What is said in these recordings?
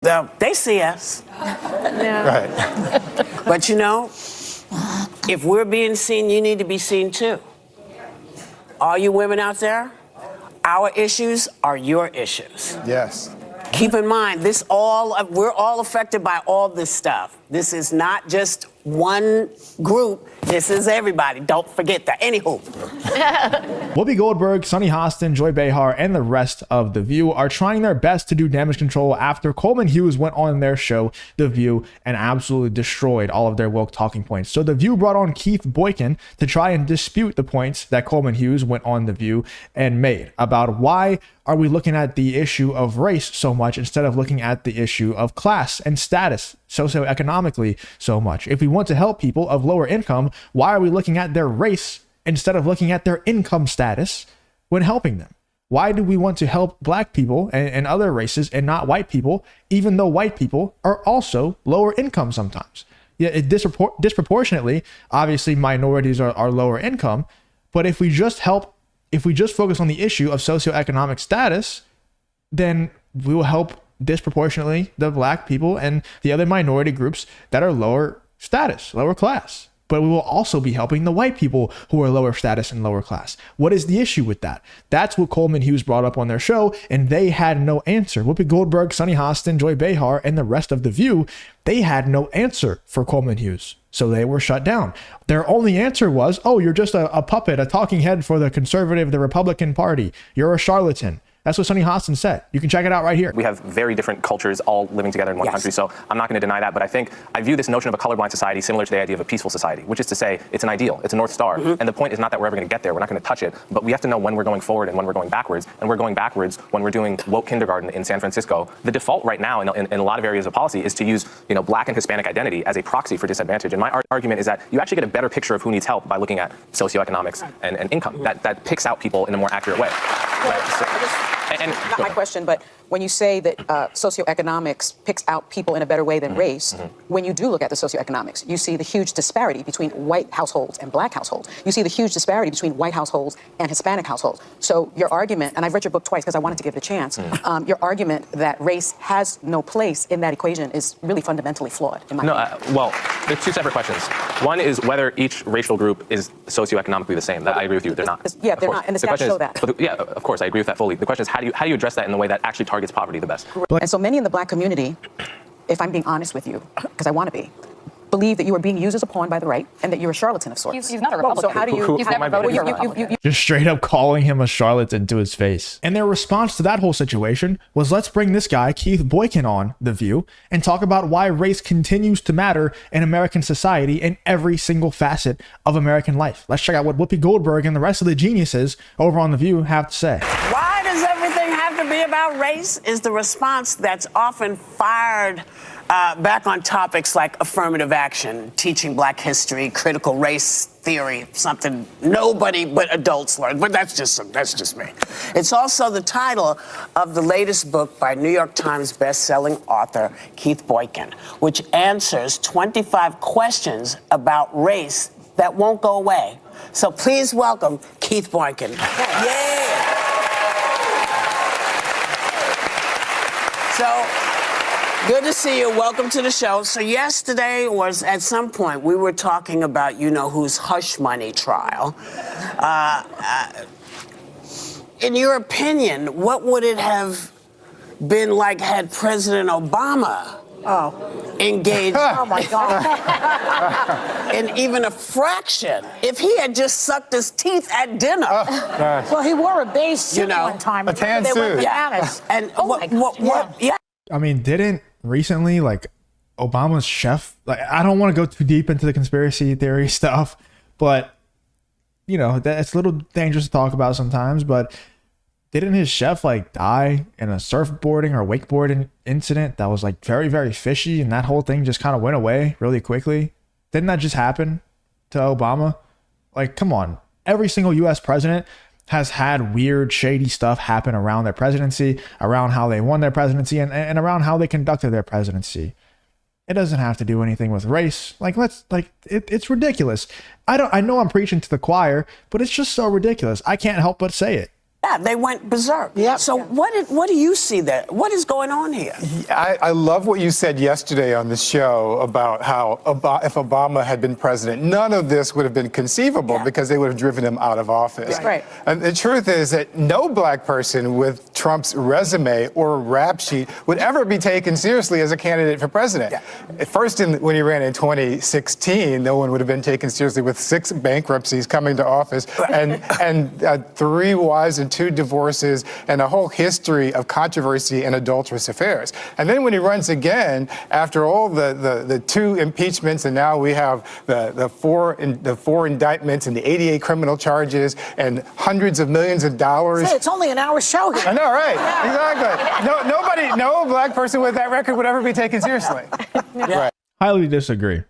They see us. Right. But you know, if we're being seen, you need to be seen too. All you women out there, our issues are your issues. Yes. Keep in mind, we're all affected by all this stuff. This is not just one group. This is everybody. Don't forget that. Anywho. Whoopi Goldberg, Sunny Hostin, Joy Behar, and the rest of The View are trying their best to do damage control after Coleman Hughes went on their show, The View, and absolutely destroyed all of their woke talking points. So The View brought on Keith Boykin to try and dispute the points that Coleman Hughes went on The View and made about why are we looking at the issue of race so much instead of looking at the issue of class and status socioeconomically so much. If we want to help people of lower income, why are we looking at their race instead of looking at their income status when helping them? Why do we want to help black people and other races and not white people, even though white people are also lower income sometimes? Yeah, disproportionately, obviously minorities are lower income, but if we just focus on the issue of socioeconomic status, then we will help disproportionately the black people and the other minority groups that are lower status, lower class. But we will also be helping the white people who are lower status and lower class. What is the issue with that? That's what Coleman Hughes brought up on their show, and they had no answer. Whoopi Goldberg, Sunny Hostin, Joy Behar, and the rest of The View, they had no answer for Coleman Hughes. So they were shut down. Their only answer was, oh, you're just a puppet, a talking head for the conservative, the Republican Party. You're a charlatan. That's what Sunny Hostin said. You can check it out right here. We have very different cultures all living together in one country, so I'm not going to deny that. But I view this notion of a colorblind society similar to the idea of a peaceful society, which is to say it's an ideal, it's a North Star. And the point is not that we're ever going to get there. We're not going to touch it. But we have to know when we're going forward and when we're going backwards. And we're going backwards when we're doing woke kindergarten in San Francisco. The default right now in a lot of areas of policy is to use black and Hispanic identity as a proxy for disadvantage. And my argument is that you actually get a better picture of who needs help by looking at socioeconomics and income. That picks out people in a more accurate way. Not my question, but when you say that socioeconomics picks out people in a better way than race, when you do look at the socioeconomics, you see the huge disparity between white households and black households. You see the huge disparity between white households and Hispanic households. So your argument, and I've read your book twice because I wanted to give it a chance, your argument that race has no place in that equation is really fundamentally flawed, in my opinion. Well, there's two separate questions. One is whether each racial group is socioeconomically the same. I agree with you. They're not. Yeah, they're not, and the stats show that. Yeah, of course, I agree with that fully. The question is how do you address that in the way that actually targets poverty the best? And so many in the black community, if I'm being honest with you, because I want to be, believe that you are being used as a pawn by the right and that you're a charlatan of sorts. He's not a Republican. So how do you... He's never voted for a Republican. Just straight up calling him a charlatan to his face. And their response to that whole situation was, let's bring this guy, Keith Boykin, on The View and talk about why race continues to matter in American society in every single facet of American life. Let's check out what Whoopi Goldberg and the rest of the geniuses over on The View have to say. Why does everything have to be about race? Is the response that's often fired back on topics like affirmative action, teaching black history, critical race theory, something nobody but adults learn. But that's just me. It's also the title of the latest book by New York Times best-selling author Keith Boykin, which answers 25 questions about race that won't go away. So please welcome Keith Boykin. Yeah. So, good to see you. Welcome to the show. So yesterday was, at some point, we were talking about, whose hush money trial. In your opinion, what would it have been like had President Obama engaged Oh, my God. in even a fraction? If he had just sucked his teeth at dinner. Well, he wore a beige suit one time. A tan They went suit. bananas. And what? I mean, didn't recently, Obama's chef, I don't want to go too deep into the conspiracy theory stuff, but, that's a little dangerous to talk about sometimes, but didn't his chef, die in a surfboarding or wakeboarding incident that was, very, very fishy, and that whole thing just kind of went away really quickly? Didn't that just happen to Obama? Come on. Every single U.S. president has had weird, shady stuff happen around their presidency, around how they won their presidency, and around how they conducted their presidency. It doesn't have to do anything with race. It's ridiculous. I know I'm preaching to the choir, but it's just so ridiculous. I can't help but say it. Yeah, they went berserk. Yeah. So what do you see there? What is going on here? I love what you said yesterday on the show about how if Obama had been president, none of this would have been conceivable because they would have driven him out of office. Right. And the truth is that no black person with Trump's resume or rap sheet would ever be taken seriously as a candidate for president. At first, when he ran in 2016, no one would have been taken seriously with 6 bankruptcies coming to office and 3 wives and 2 divorces and a whole history of controversy and adulterous affairs. And then when he runs again, after all the 2 impeachments, and now we have the 4 indictments and the 88 criminal charges and hundreds of millions of dollars. Say, it's only an hour show here. I know, right? Exactly. No black person with that record would ever be taken seriously. Right. Highly disagree.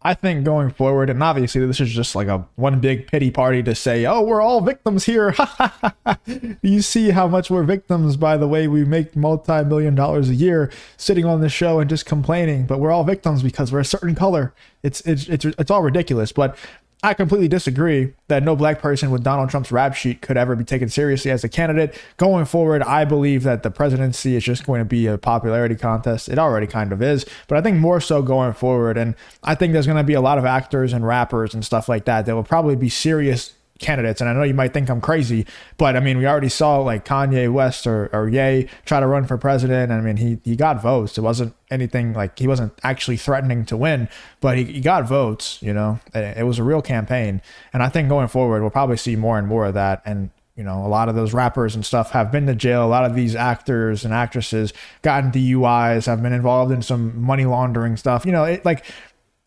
I think going forward, and obviously this is just like a one big pity party to say, oh, we're all victims here. You see how much we're victims by the way we make multi-million dollars a year sitting on this show and just complaining, but we're all victims because we're a certain color. It's all ridiculous. But I completely disagree that no black person with Donald Trump's rap sheet could ever be taken seriously as a candidate. Going forward, I believe that the presidency is just going to be a popularity contest. It already kind of is, but I think more so going forward. And I think there's going to be a lot of actors and rappers and stuff like that that will probably be serious candidates. And I know you might think I'm crazy, but I mean, we already saw like Kanye West or Ye try to run for president. I mean, he got votes. It wasn't anything like he wasn't actually threatening to win, but he got votes, you know. It was a real campaign. And I think going forward, we'll probably see more and more of that. And, you know, a lot of those rappers and stuff have been to jail. A lot of these actors and actresses gotten DUIs, have been involved in some money laundering stuff. You know,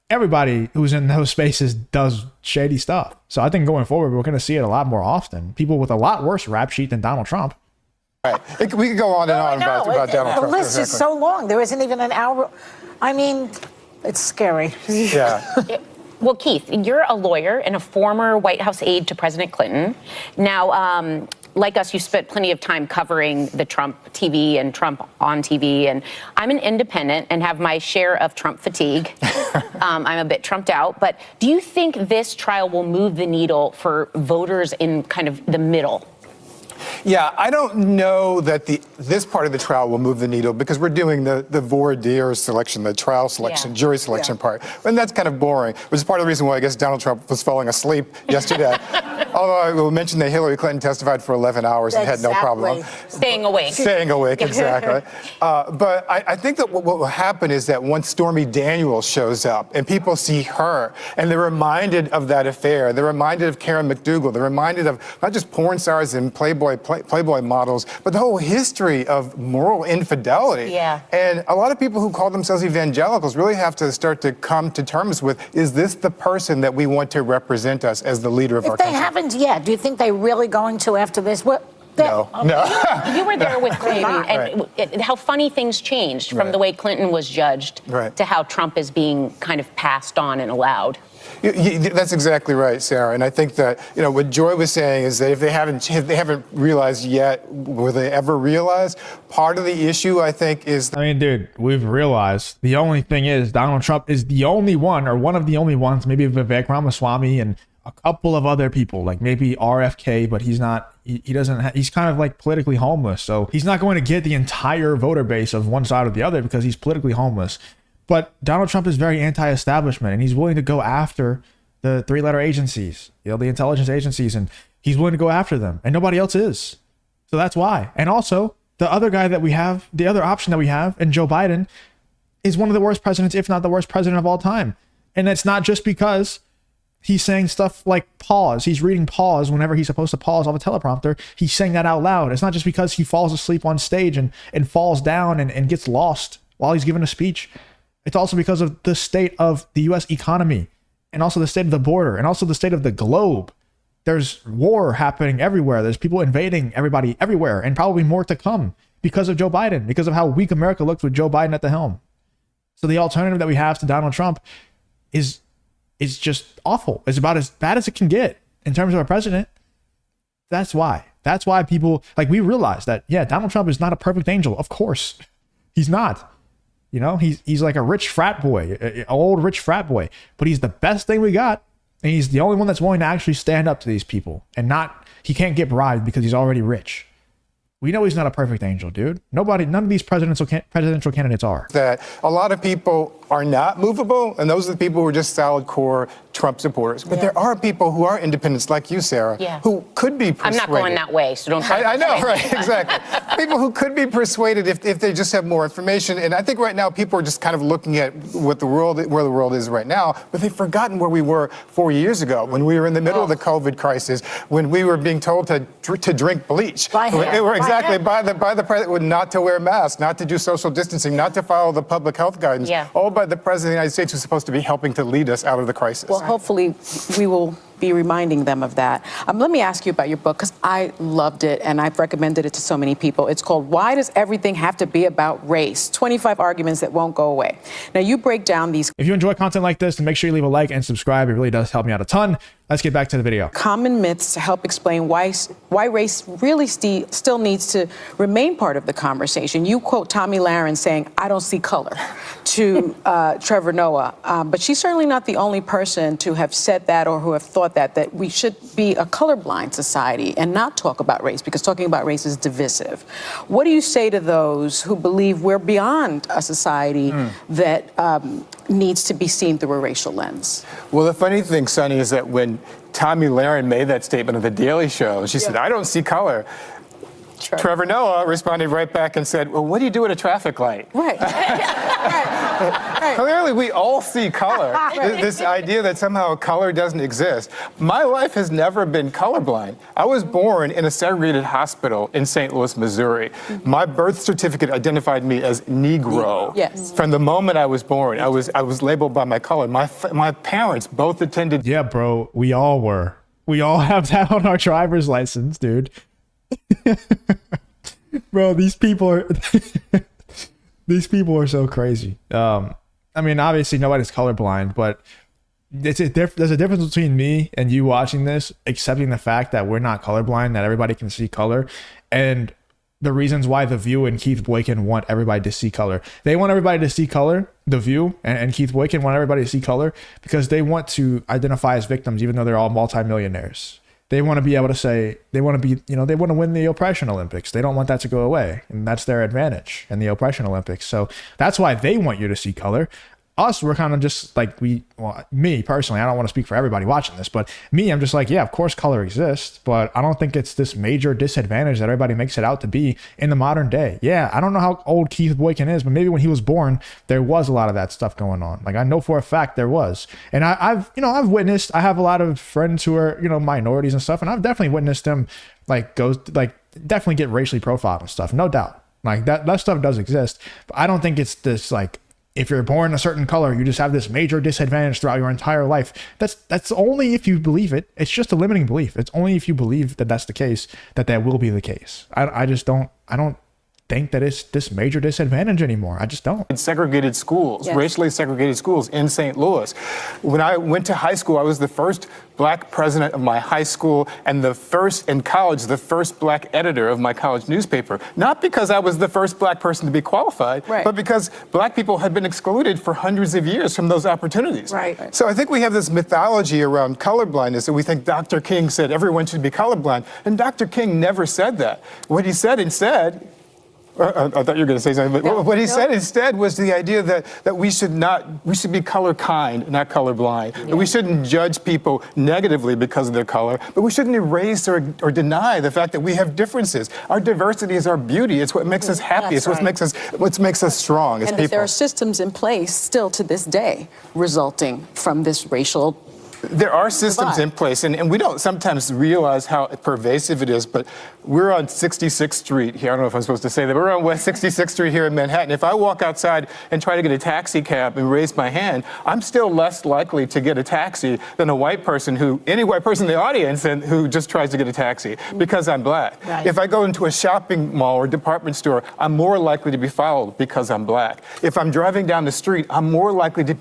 everybody who's in those spaces does shady stuff. So I think going forward, we're going to see it a lot more often. People with a lot worse rap sheet than Donald Trump. Right. We could go on and on about Donald Trump. The list is so long. There isn't even an hour. I mean, it's scary. Yeah. Well, Keith, you're a lawyer and a former White House aide to President Clinton. Now, like us, you spent plenty of time covering the Trump TV and Trump on TV. And I'm an independent and have my share of Trump fatigue. I'm a bit Trumped out. But do you think this trial will move the needle for voters in kind of the middle? Yeah, I don't know that this part of the trial will move the needle because we're doing the voir dire selection, the trial selection, jury selection part. And that's kind of boring, which is part of the reason why I guess Donald Trump was falling asleep yesterday. Although I will mention that Hillary Clinton testified for 11 hours and had no problem. Staying awake. Staying awake, exactly. But I think that what will happen is that once Stormy Daniels shows up and people see her and they're reminded of that affair, they're reminded of Karen McDougal, they're reminded of not just porn stars and Playboy models, but the whole history of moral infidelity. Yeah. And a lot of people who call themselves evangelicals really have to start to come to terms with, is this the person that we want to represent us as the leader of our country? If they haven't yet, do you think they're really going to after this? No. You were there with Clinton, and how funny things changed from the way Clinton was judged to how Trump is being kind of passed on and allowed. That's exactly right, Sarah. And I think that, you know, what Joy was saying is that if they haven't realized yet, will they ever realize? Part of the issue, I think, is... I mean, dude, we've realized. The only thing is Donald Trump is the only one, or one of the only ones, maybe Vivek Ramaswamy and a couple of other people, like maybe RFK, but he's not... He doesn't. He's kind of like politically homeless, so he's not going to get the entire voter base of one side or the other because he's politically homeless. But Donald Trump is very anti-establishment, and he's willing to go after the 3-letter agencies, you know, the intelligence agencies, and he's willing to go after them, and nobody else is. So that's why. And also, the other guy that we have, the other option that we have, and Joe Biden, is one of the worst presidents, if not the worst president of all time. And it's not just because he's saying stuff like pause. He's reading pause whenever he's supposed to pause off a teleprompter. He's saying that out loud. It's not just because he falls asleep on stage and falls down and gets lost while he's giving a speech. It's also because of the state of the U.S. economy and also the state of the border and also the state of the globe. There's war happening everywhere. There's people invading everybody everywhere, and probably more to come because of Joe Biden, because of how weak America looks with Joe Biden at the helm. So the alternative that we have to Donald Trump is just awful. It's about as bad as it can get in terms of a president. That's why people, like, we realize that, yeah, Donald Trump is not a perfect angel. Of course, he's not. You know, he's like a rich frat boy, an old rich frat boy, but he's the best thing we got. And he's the only one that's willing to actually stand up to these people and not, he can't get bribed because he's already rich. We know he's not a perfect angel, dude. None of these presidential candidates are. That a lot of people are not movable, and those are the people who are just solid core Trump supporters. But there are people who are independents, like you, Sarah, who could be persuaded. I'm not going that way, so don't try to I know, right, exactly. People who could be persuaded if they just have more information. And I think right now people are just kind of looking at where the world is right now, but they've forgotten where we were 4 years ago when we were in the middle of the COVID crisis, when we were being told to drink bleach. By the president, not to wear masks, not to do social distancing, not to follow the public health guidance, all by the president of the United States, who's supposed to be helping to lead us out of the crisis. Well, hopefully we will be reminding them of that. Let me ask you about your book, because I loved it and I've recommended it to so many people. It's called Why Does Everything Have to Be About Race? 25 Arguments That Won't Go Away. Now, you break down these. If you enjoy content like this, then make sure you leave a like and subscribe. It really does help me out a ton. Let's get back to the video. Common myths to help explain why race really still needs to remain part of the conversation. You quote Tomi Lahren saying, "I don't see color," to Trevor Noah. But she's certainly not the only person to have said that or who have thought that we should be a colorblind society and not talk about race, because talking about race is divisive. What do you say to those who believe we're beyond a society that needs to be seen through a racial lens? Well, the funny thing, Sonny, is that when Tomi Lahren made that statement on The Daily Show, she said, "I don't see color." Trevor Noah responded right back and said, "Well, what do you do at a traffic light?" Right. Clearly, we all see color. This idea that somehow color doesn't exist. My life has never been colorblind. I was born in a segregated hospital in St. Louis, Missouri. My birth certificate identified me as Negro. Yes. From the moment I was born, I was labeled by my color. My parents both attended. Yeah, bro, we all were. We all have that on our driver's license, dude. Bro, these people are so crazy. I mean, obviously nobody's colorblind, but there's a difference between me and you watching this, accepting the fact that we're not colorblind, that everybody can see color, and the reasons why The View and Keith Boykin want everybody to see color. They want everybody to see color. The View and Keith Boykin want everybody to see color because they want to identify as victims, even though they're all multimillionaires. They want to be able to say, they want to win the oppression Olympics. They don't want that to go away. And that's their advantage in the oppression Olympics. So that's why they want you to see color. Us, we're kind of just like, me personally, I don't want to speak for everybody watching this, but me, I'm just like, yeah, of course color exists, but I don't think it's this major disadvantage that everybody makes it out to be in the modern day. Yeah, I don't know how old Keith Boykin is, but maybe when he was born, there was a lot of that stuff going on. Like, I know for a fact there was. And I've witnessed, I have a lot of friends who are, minorities and stuff, and I've definitely witnessed them definitely get racially profiled and stuff, no doubt. Like that stuff does exist, but I don't think it's this like, if you're born a certain color, you just have this major disadvantage throughout your entire life. That's only if you believe it. It's just a limiting belief. It's only if you believe that that's the case, that will be the case. I don't think that it's this major disadvantage anymore. I just don't. Segregated schools, racially segregated schools in St. Louis. When I went to high school, I was the first black president of my high school and the first black editor of my college newspaper. Not because I was the first black person to be qualified, but because black people had been excluded for hundreds of years from those opportunities. Right. So I think we have this mythology around colorblindness, and we think Dr. King said everyone should be colorblind. And Dr. King never said that. What he said instead, I thought you were going to say something, but what he said instead was the idea that we should be color kind, not colorblind. That we shouldn't judge people negatively because of their color, but we shouldn't erase or deny the fact that we have differences. Our diversity is our beauty. It's what makes us happy. It's what makes us strong as people. And there are systems in place still to this day resulting from this racial. There are systems in place, and we don't sometimes realize how pervasive it is, but we're on 66th Street here. I don't know if I'm supposed to say that. We're on West 66th Street here in Manhattan. If I walk outside and try to get a taxi cab and raise my hand, I'm still less likely to get a taxi than any white person in the audience and who just tries to get a taxi because I'm black. Right. If I go into a shopping mall or department store, I'm more likely to be followed because I'm black. If I'm driving down the street, I'm more likely to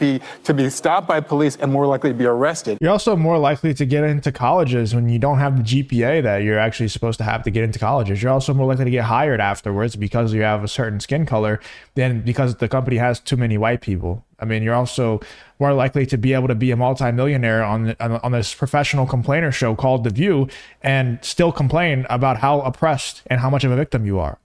be stopped by police and more likely to be arrested educated. You're also more likely to get into colleges when you don't have the GPA that you're actually supposed to have to get into colleges. You're also more likely to get hired afterwards because you have a certain skin color than because the company has too many white people. I mean, you're also more likely to be able to be a multimillionaire on this professional complainer show called The View and still complain about how oppressed and how much of a victim you are.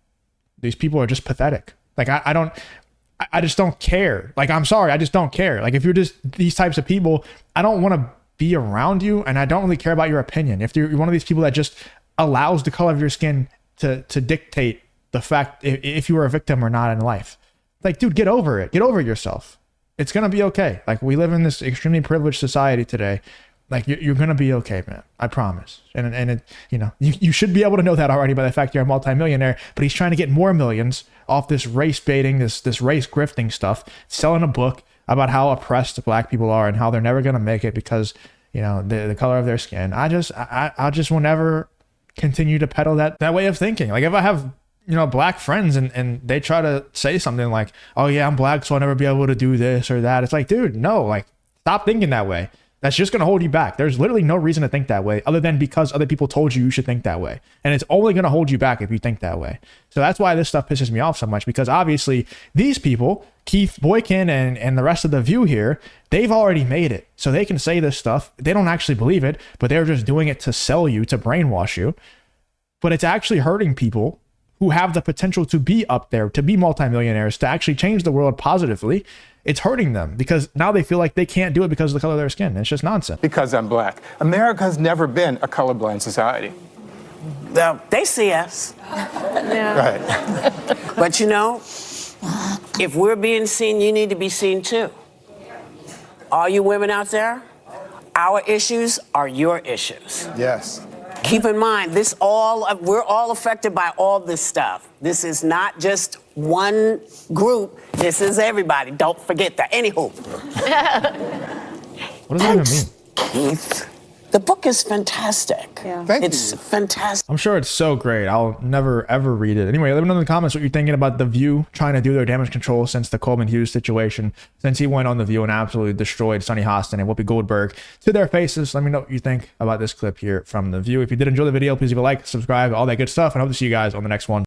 These people are just pathetic. Like, I just don't care. Like, I'm sorry, I just don't care. Like, if you're just these types of people, I don't want to be around you, and I don't really care about your opinion. If you're one of these people that just allows the color of your skin to dictate the fact if you are a victim or not in life, like, dude, get over it. Get over yourself. It's gonna be okay. Like, we live in this extremely privileged society today. Like, you're gonna be okay, man. I promise. And it, you know, you should be able to know that already by the fact you're a multimillionaire. But he's trying to get more millions off this race baiting, this race grifting stuff, selling a book about how oppressed black people are and how they're never gonna make it because, you know, the color of their skin. I just will never continue to peddle that way of thinking. Like, if I have, you know, black friends and they try to say something like, oh yeah, I'm black, so I'll never be able to do this or that. It's like, dude, no, like, stop thinking that way. That's just going to hold you back. There's literally no reason to think that way other than because other people told you should think that way. And it's only going to hold you back if you think that way. So that's why this stuff pisses me off so much, because obviously these people, Keith Boykin and the rest of the View here, they've already made it. So they can say this stuff. They don't actually believe it, but they're just doing it to sell you, to brainwash you. But it's actually hurting people who have the potential to be up there, to be multimillionaires, to actually change the world positively. It's hurting them because now they feel like they can't do it because of the color of their skin. It's just nonsense. Because I'm black. America has never been a colorblind society. They see us. Right. But you know, if we're being seen, you need to be seen too. All you women out there, our issues are your issues. Yes. Keep in mind, we're all affected by all this stuff. This is not just one group. This is everybody. Don't forget that. Anywho. What does that even mean? Keith, the book is fantastic. Yeah. Thank It's you. fantastic. I'm sure it's so great. I'll never, ever read it. Anyway, let me know in the comments what you're thinking about The View trying to do their damage control since the Coleman Hughes situation, since he went on The View and absolutely destroyed Sonny Hostin and Whoopi Goldberg to their faces. Let me know what you think about this clip here from The View. If you did enjoy the video, please leave a like, subscribe, all that good stuff, and I hope to see you guys on the next one.